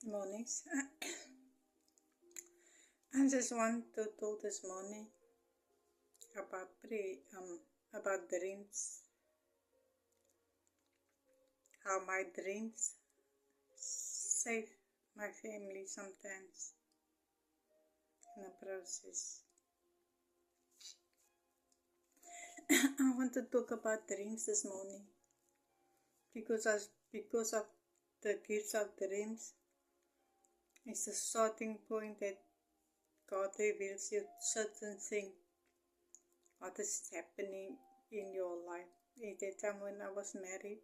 Mornings. I just want to talk this morning about dreams. How my dreams save my family sometimes in the process. I want to talk about dreams this morning because of the gifts of dreams. It's the starting point that God reveals you certain thing, what is happening in your life. At that time when I was married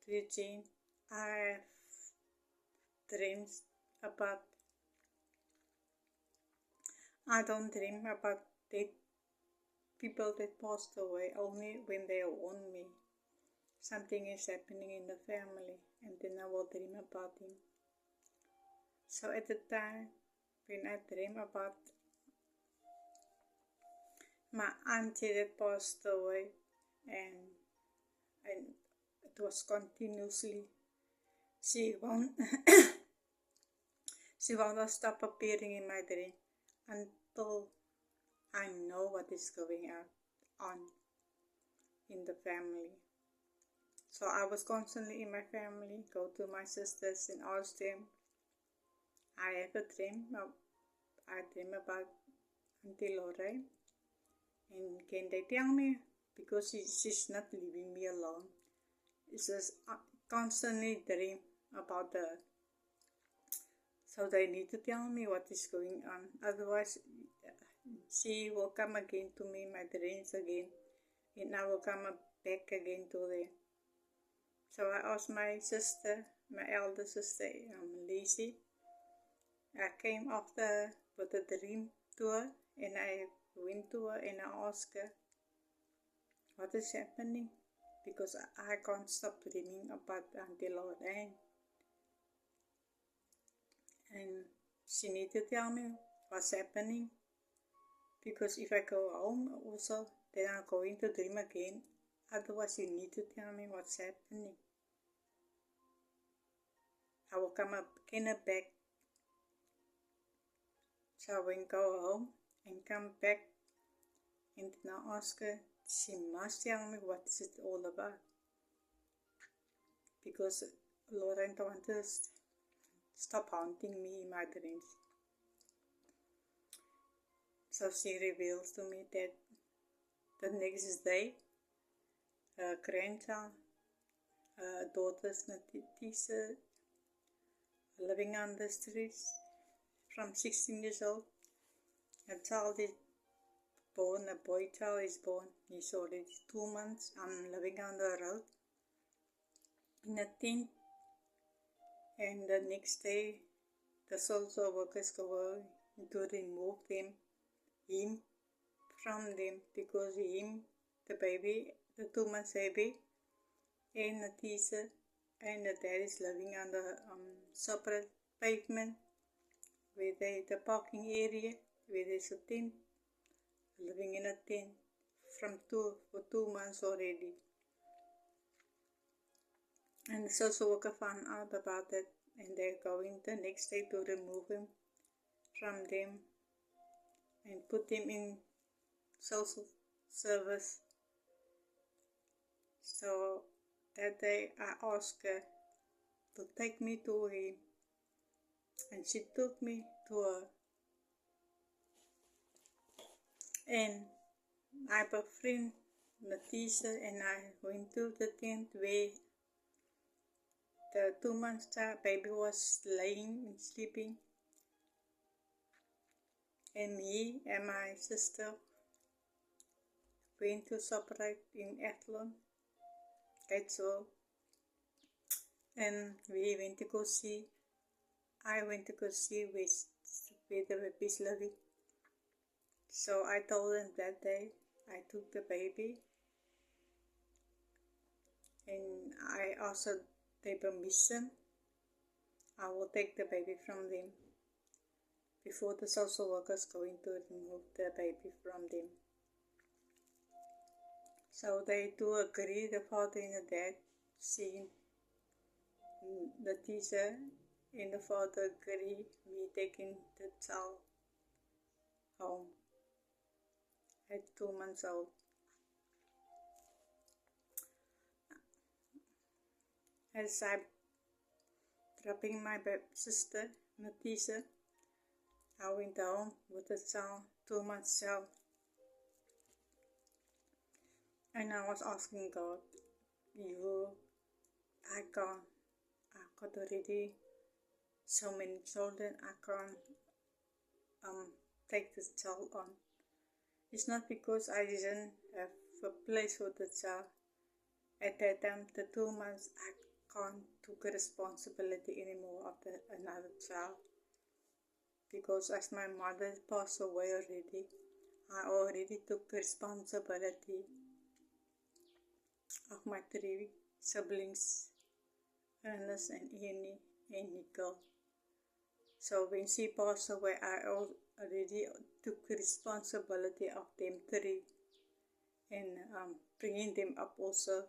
to Eugene, I have dreams about, I don't dream about dead people that passed away, only when they warn me. Something is happening in the family, and then I will dream about him. So at the time when I dream about my auntie that passed away, and it was continuously, she won't stop appearing in my dream until I know what is going on in the family. So I was constantly in my family, go to my sisters and ask them. I have a dream. I dream about Auntie Lorraine, and can they tell me, because she's not leaving me alone. It's just constantly dream about her. So they need to tell me what is going on. Otherwise, she will come again to me in my dreams again, and I will come back again to them. So I asked my sister, my elder sister, Lizzie. I came after with a dream to her, and I went to her and I asked her, what is happening? Because I can't stop dreaming about Auntie Lorraine. And she needs to tell me what's happening. Because if I go home also, then I'm going to dream again. Otherwise, you need to tell me what's happening. I will come again back. So I will go home and come back, and then I ask her, she must tell me what is it all about. Because Lorraine don't want to stop haunting me in my dreams. So she reveals to me that the next day, her grandchild, her daughter's Natisa, living on the streets from 16 years old. A child is born, a boy child is born. He's already 2 months. I'm living on the road in a tent. And the next day, the social workers go to remove him from them, because the baby, the 2 months baby, and Natisa and the dad is living on the separate pavement, where the parking area, where there's a tent, living in a tent for 2 months already. And the social worker found out about it, and they're going the next day to remove him from them and put him in social service. So that day I asked her to take me to him, and she took me to her. And I have a friend, Natisa, and I went to the tent where the 2 months baby was laying and sleeping. And me and my sister went to Shoprite in Athlone, Gatesville, and we went to go see. I went to go see where the baby is living. So I told them that day I took the baby, and I asked their permission. I will take the baby from them before the social workers going to remove the baby from them. So they do agree, the father and the dad, seeing the teacher and the father agreed me taking the child home at 2 months old. As I dropping my sister, Natisa, I went home with the child, 2 months old, and I was asking God, I got already so many children, I can't take this child on. It's not because I didn't have a place for the child. At that time, the 2 months, I can't take a responsibility anymore of another child. Because as my mother passed away already, I already took responsibility of my 3 siblings, Ernest and Annie and Nicole. So when she passed away, I already took responsibility of them 3 and bringing them up also.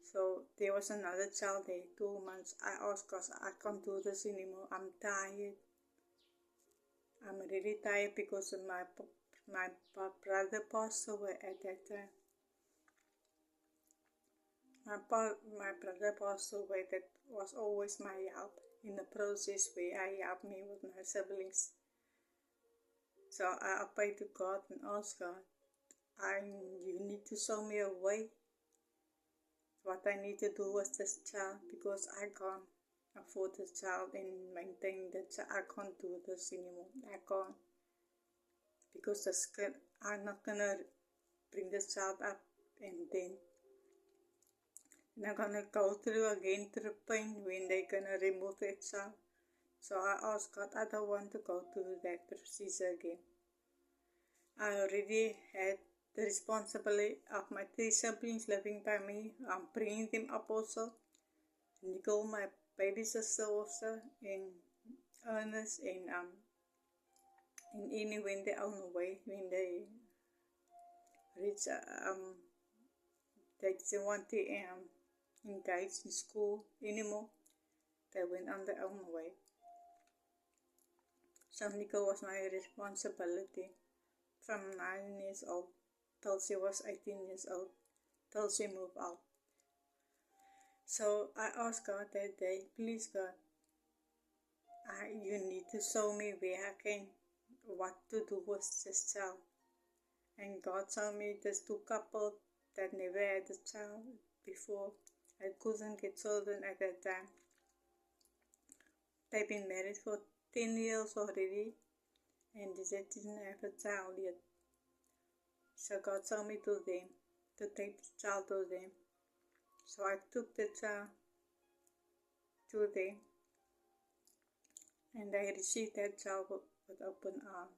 So there was another child there, 2 months. I asked God, I can't do this anymore. I'm tired. I'm really tired because of my brother passed away at that time. My brother passed away. That was always my help in the process where I helped me with my siblings. So I prayed to God and asked God, you need to show me a way. What I need to do with this child, because I can't afford the child and maintain the child. I can't do this anymore. I can't. Because I'm not going to bring the child up and then I'm going to go through pain when they're going to remove that child. So I asked God, I don't want to go through that procedure again. I already had the responsibility of my 3 siblings living by me. I'm bringing them up also. Nicole, my baby sister also, and Ernest, and Annie when they're on the way, when they reach, they didn't want to engage in school anymore. They went on their own way. So Nicole was my responsibility from 9 years old till she was 18 years old, till she moved out. So I asked God that day, please God, you need to show me where I can, what to do with this child. And God showed me this 2 couples that never had a child before. I couldn't get children at that time. They've been married for 10 years already, and they didn't have a child yet. So God told me to them, to take the child to them. So I took the child to them, and they received that child with open arms,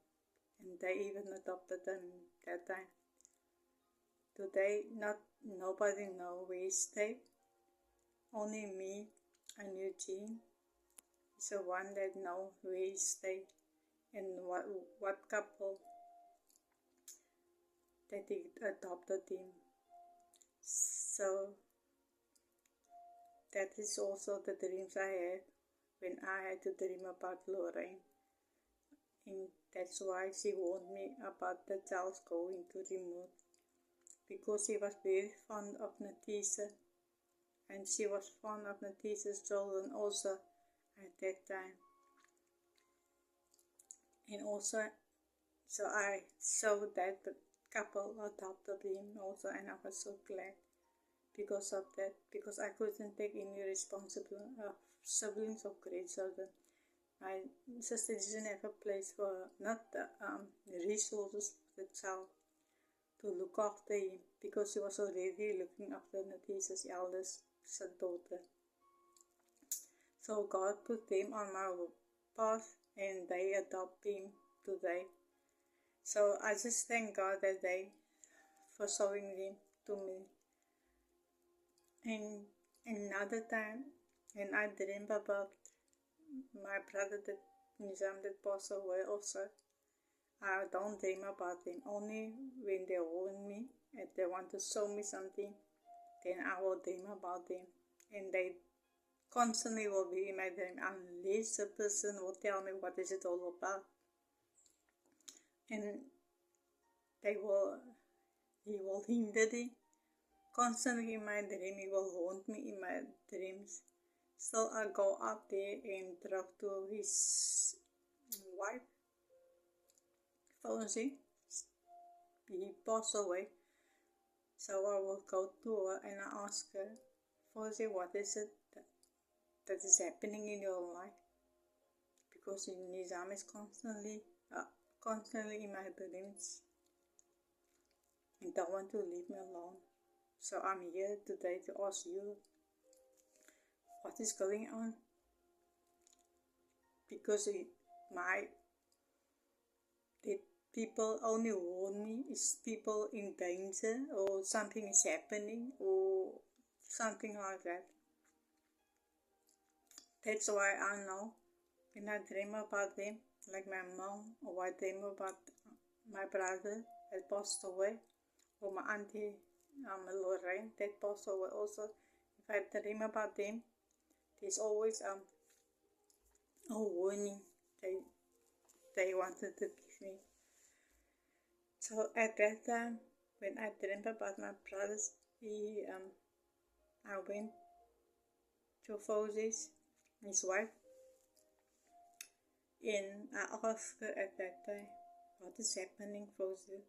and they even adopted them that time. Today, nobody knows where he stayed. Only me and Eugene is the one that knows where he stayed and what couple that he adopted him. So that is also the dreams I had when I had to dream about Lorraine. And that's why she warned me about the child going to remove, because she was very fond of Natisa, and she was fond of Natisa's children also at that time. And also, so I saw that the couple adopted him also, and I was so glad because of that, because I couldn't take any responsibility of siblings or grandchildren. My sister didn't have a place for, not the resources for the child to look after him, because he was already looking after Natisa's eldest daughter. So God put them on my path, and they adopt him today. So I just thank God that day for showing him to me. And another time, when I dreamed about my brother Nizam that passed away also, I don't dream about him. Only when they warn me and they want to show me something, then I will dream about them. And they constantly will be in my dream unless the person will tell me what is it all about. And he will hinder me constantly in my dream. He will haunt me in my dreams. So I go up there and talk to his wife. Fauzi, he passed away. So I will go to her and I ask her, Fauzi, what is it that is happening in your life? Because Nizam is constantly in my dreams and don't want to leave me alone. So I'm here today to ask you what is going on, because people only warn me is people in danger or something is happening or something like that. That's why I know when I dream about them, like my mom, or I dream about my brother that passed away, or my auntie Lorraine that passed away also. If I dream about them, there's always a warning they wanted to give me. So at that time, when I dreamt about my brothers, I went to Fauzi's, his wife, and I asked her at that time, what is happening, Fauzi?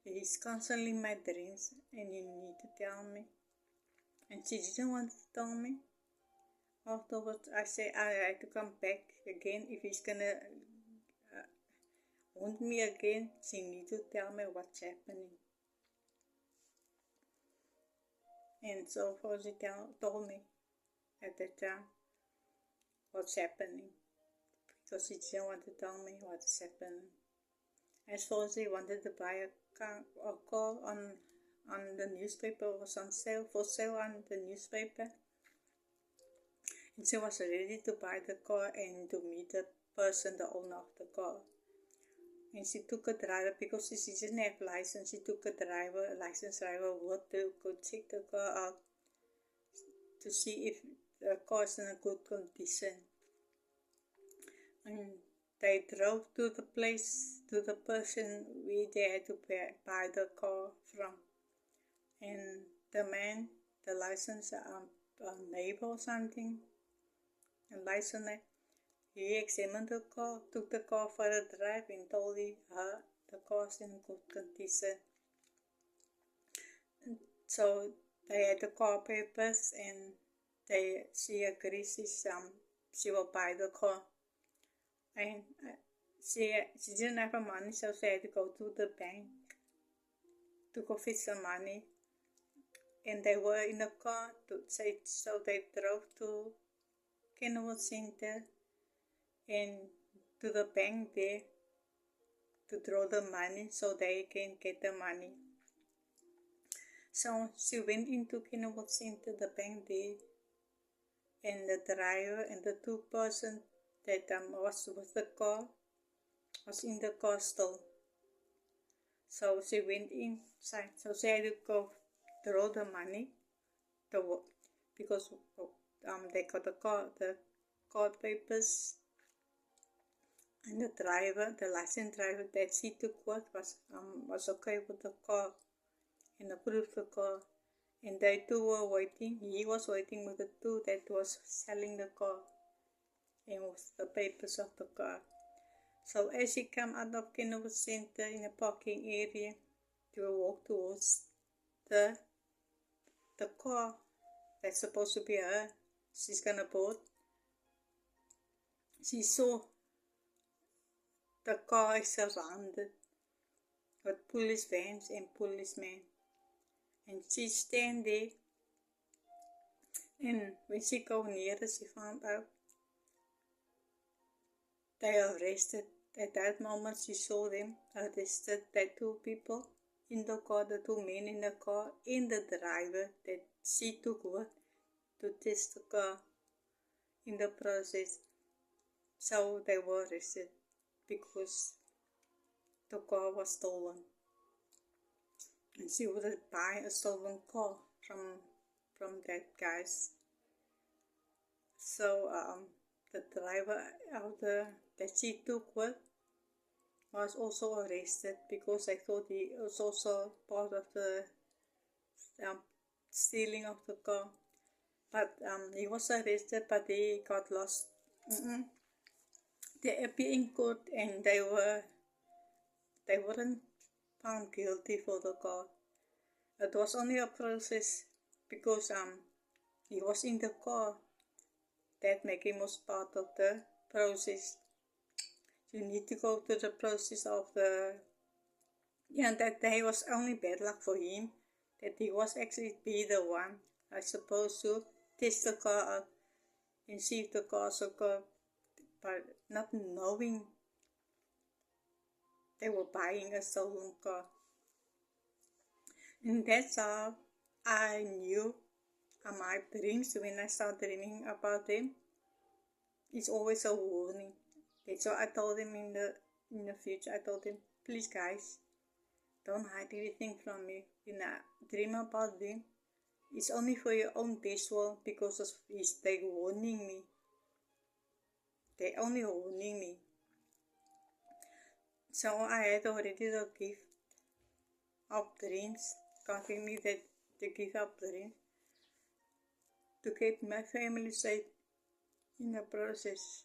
He's constantly in my dreams and you need to tell me. And she didn't want to tell me. Afterwards, I said I had to come back again. If he's gonna haunt me again, she needs to tell me what's happening. And so Fauzi told me at that time what's happening, because she didn't want to tell me what's happening. As Fauzi wanted to buy a car on the newspaper, was on sale, for sale on the newspaper. And she was ready to buy the car and to meet the person, the owner of the car. And she took a driver, because she didn't have license, she took a licensed driver with to go check the car out to see if the car is in a good condition. And they drove to the place, to the person where they had to buy the car from. And the man, the license neighbor or something, a license, he examined the car, took the car for a drive and told her the car's in good condition. And so they had the car papers and she agrees she will buy the car. And she didn't have money, so she had to go to the bank to go fetch some money. And they were in the car, so they drove to Kenwood Center and to the bank there to draw the money so they can get the money. So she went into Kenwood Center, the bank there, and the driver and the two persons that was with the car was in the car still. So she went inside. So she had to go draw the money, because they got the car papers, and the driver, the license driver that she took with was okay with the car and approved the car. And they two were waiting. He was waiting with the two that was selling the car and with the papers of the car. So as she came out of Kenwood Center in a parking area to walk towards the car that's supposed to be her, she's gonna board, she saw the car is surrounded with police vans and policemen. And she stand there, and when she go near, she found out they arrested. At that moment she saw them arrested, that two people in the car, the two men in the car, and the driver that she took with to test the car in the process. So they were arrested because the car was stolen. And she wouldn't buy a stolen car from that guys. So the driver of that she took with was also arrested because I thought he was also part of the um, stealing of the car. But he was arrested, but he got lost. They appeared in court and they weren't found guilty for the car. It was only a process because he was in the car. That making was part of the process. You need to go through the process of that day was only bad luck for him, that he was actually be the one, I suppose, to test the car out and see if the car's okay, but not knowing they were buying a stolen car. And that's how I knew my dreams, when I start dreaming about them, it's always a warning. So I told him in the future, I told him, please guys, don't hide anything from me. When I dream about them, it's only for your own best well, because they warning me. They only warning me. So I had already the gift of dreams. God gave me the gift of dreams to keep my family safe in the process.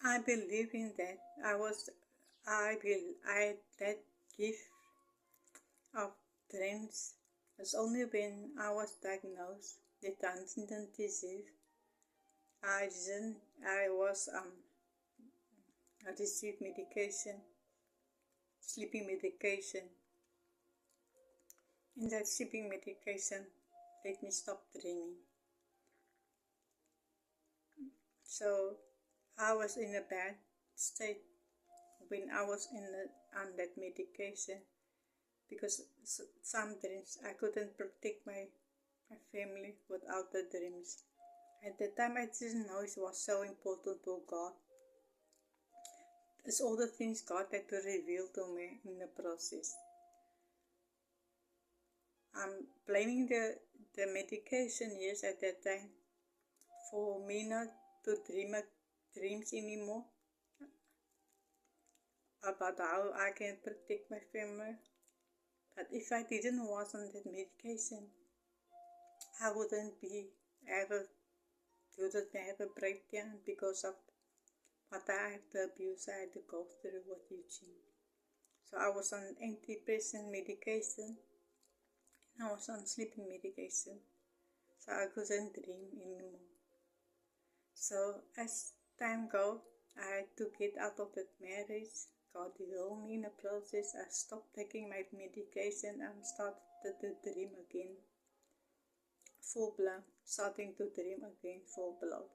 I believe in that. I that gift of dreams was only when I was diagnosed with Huntington's disease. I received medication, sleeping medication. And that sleeping medication let me stop dreaming. So I was in a bad state when I was on that medication, because some dreams I couldn't protect my family without the dreams. At the time I didn't know it was so important for God. It's all the things God had to reveal to me in the process. I'm blaming the medication, yes, at that time, for me not to dream dreams anymore about how I can protect my family. But if I didn't was on that medication, I wouldn't have a breakdown because of what the abuse I had to go through with Eugene. So I was on antidepressant medication, and I was on sleeping medication, so I couldn't dream anymore. So as time goes, I had to get out of that marriage. God healed me in the process. I stopped taking my medication and started to dream again. Full blown, starting to dream again, full blown.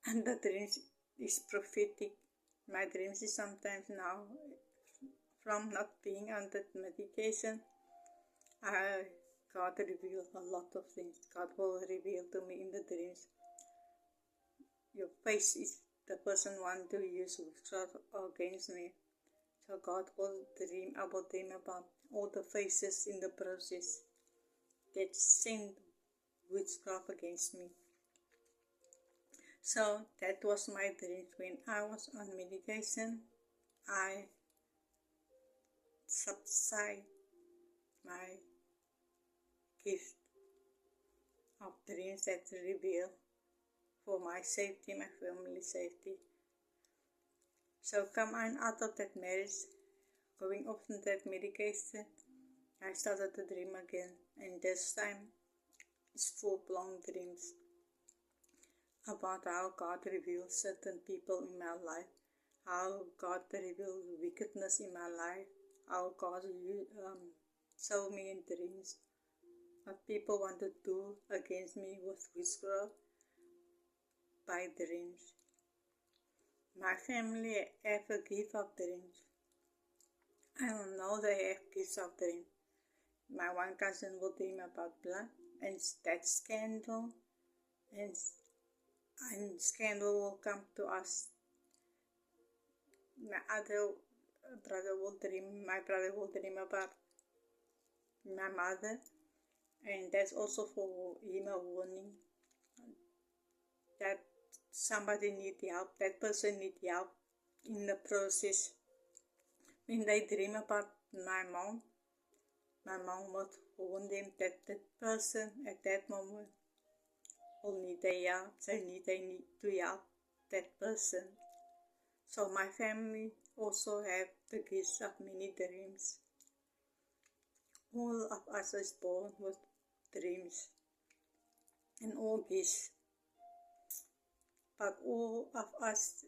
And the dreams is prophetic. My dreams is sometimes now, from not being on that medication, God revealed a lot of things. God will reveal to me in the dreams. Your face is the person want to use witchcraft against me. So God will dream about them, about all the faces in the process that sent witchcraft against me. So that was my dream. When I was on medication, I subside my gift of dreams that reveal for my safety, my family safety. So come on out of that marriage, going off on that medication, I started to dream again, and this time it's full-blown dreams about how God reveals certain people in my life, how God reveals wickedness in my life, how God showed me in dreams what people want to do against me with witchcraft by dreams. My family have a gift of dreams. I don't know they have gifts of dreams. My one cousin will dream about blood and that scandal, and scandal will come to us. My other my brother will dream about my mother, and that's also for him a warning that somebody need help, that person need help in the process. When they dream about my mom must warn them that that person at that moment will need their help. They need to help that person. So my family also have the gifts of many dreams. All of us is born with dreams and all gifts, but all of us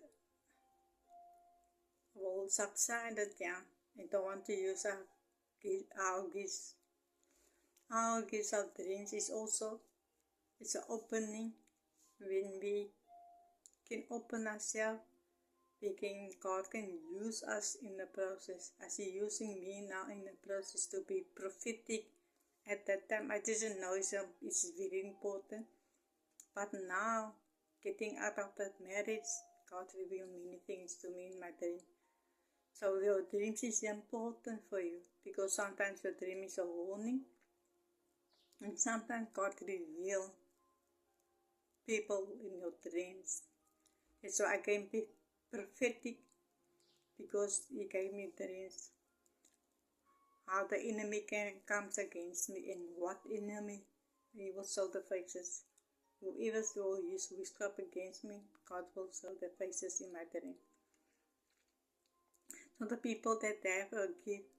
will subside it down and don't want to use our gifts. Our gifts of dreams is also, it's an opening. When we can open ourselves, God can use us in the process, as He using me now in the process to be prophetic. At that time I didn't know it's very important, but now getting out of that marriage, God revealed many things to me in my dream. So your dreams is important for you, because sometimes your dream is a warning, and sometimes God reveals people in your dreams. And so I can be prophetic because He gave me dreams. How the enemy comes against me, and what enemy He will show the faces. Whoever will use witchcraft against me, God will show the faces in my dream. So the people that have a gift,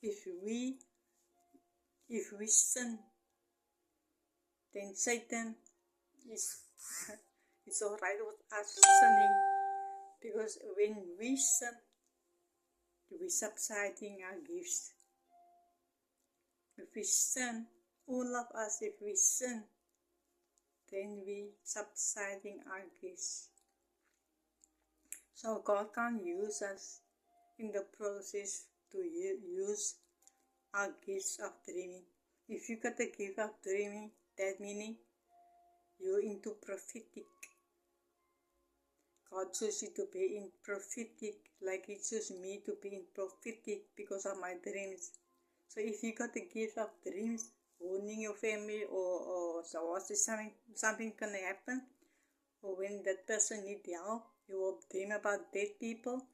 if we sin, then Satan it's alright with us sinning, because when we sin, we subsiding our gifts. If we sin, all of us, if we sin, then we subsiding our gifts. So God can use us in the process to use our gifts of dreaming. If you got the gift of dreaming, that meaning you're into prophetic. God chose you to be in prophetic, like He chose me to be in prophetic because of my dreams. So if you got the gift of dreams, warning your family, or so something can happen, or when that person needs help, you will dream about dead people.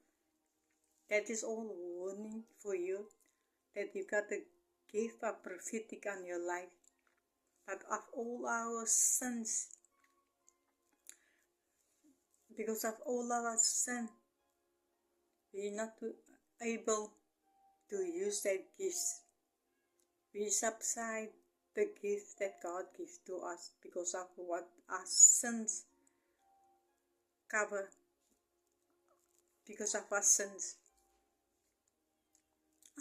That is all warning for you, that you got the gift of prophetic on your life. But of all our sins, because of all our sin, we are not able to use that gift. We subside the gift that God gives to us because of what our sins cover, because of our sins.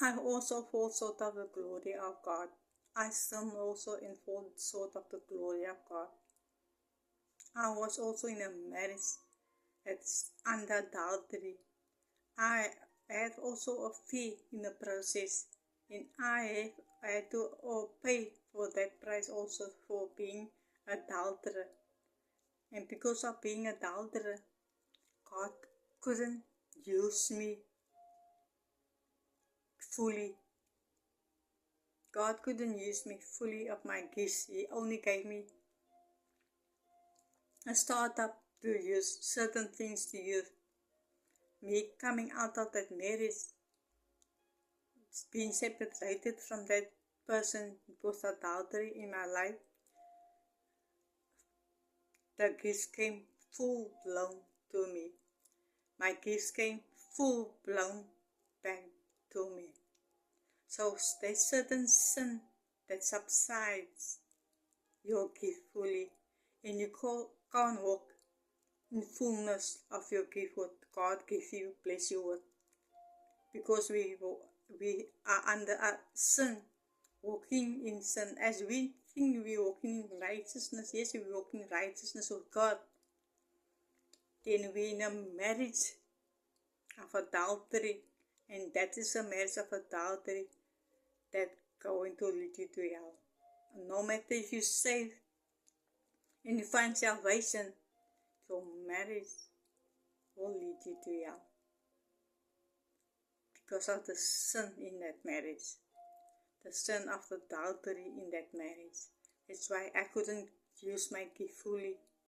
I also fall short of the glory of God. I sin also and fall short of the glory of God. I was also in a marriage that's under adultery. I had also a fee in the process, and I had to pay for that price also for being adulterer. And because of being adulterer, God couldn't use me fully. God couldn't use me fully of my gifts. He only gave me a startup to use, certain things to use. Me coming out of that marriage, being separated from that person because of adultery in my life, the gifts came full blown to me. My gifts came full blown back to me. So there's certain sin that subsides your gift fully, and you can't walk in fullness of your gift, what God gives you, bless you with, because we are under a sin, walking in sin. As we think we're walking in righteousness, yes, we're walking in righteousness of God, then we're in a marriage of adultery, and that is a marriage of adultery that going to lead you to hell. No matter if you save and you find salvation, your marriage will lead you to hell. because of the sin in that marriage, the sin of adultery in that marriage. That's why I couldn't use my gift fully